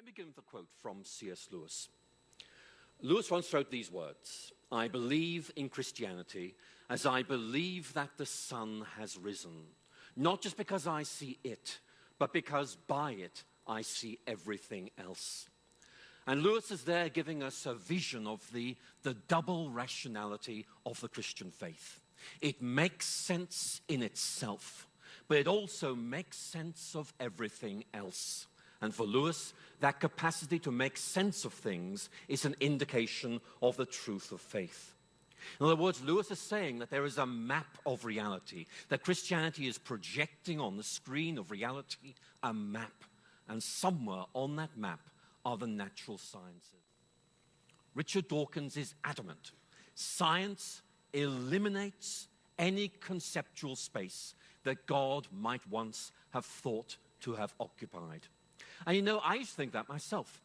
Let me begin with a quote from C.S. Lewis. Lewis once wrote these words: "I believe in Christianity as I believe that the sun has risen, not just because I see it, but because by it I see everything else." And Lewis is there giving us a vision of the double rationality of the Christian faith. It makes sense in itself, but it also makes sense of everything else. And for Lewis, that capacity to make sense of things is an indication of the truth of faith. In other words, Lewis is saying that there is a map of reality, that Christianity is projecting on the screen of reality a map, and somewhere on that map are the natural sciences. Richard Dawkins is adamant. Science eliminates any conceptual space that God might once have thought to have occupied. And you know, I used to think that myself.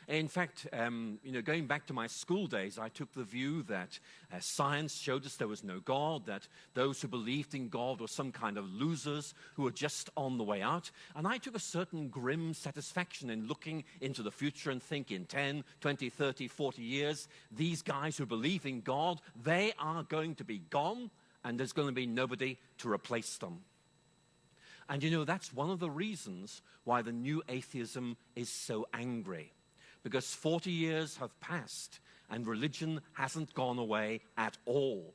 In fact, going back to my school days, I took the view that science showed us there was no God, that those who believed in God were some kind of losers who were just on the way out. And I took a certain grim satisfaction in looking into the future and thinking 10, 20, 30, 40 years, these guys who believe in God, they are going to be gone, and there's going to be nobody to replace them. And you know, that's one of the reasons why the new atheism is so angry. Because 40 years have passed and religion hasn't gone away at all.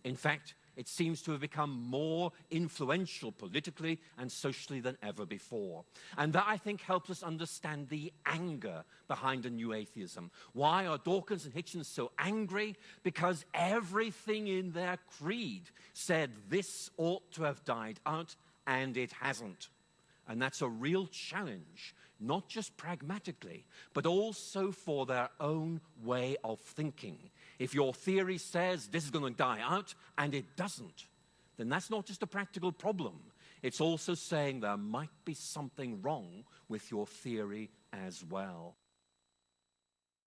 In fact, it seems to have become more influential politically and socially than ever before. And that, I think, helps us understand the anger behind the new atheism. Why are Dawkins and Hitchens so angry? Because everything in their creed said this ought to have died out, and it hasn't. And that's a real challenge, not just pragmatically, but also for their own way of thinking. If your theory says this is going to die out, and it doesn't, then that's not just a practical problem. It's also saying there might be something wrong with your theory as well.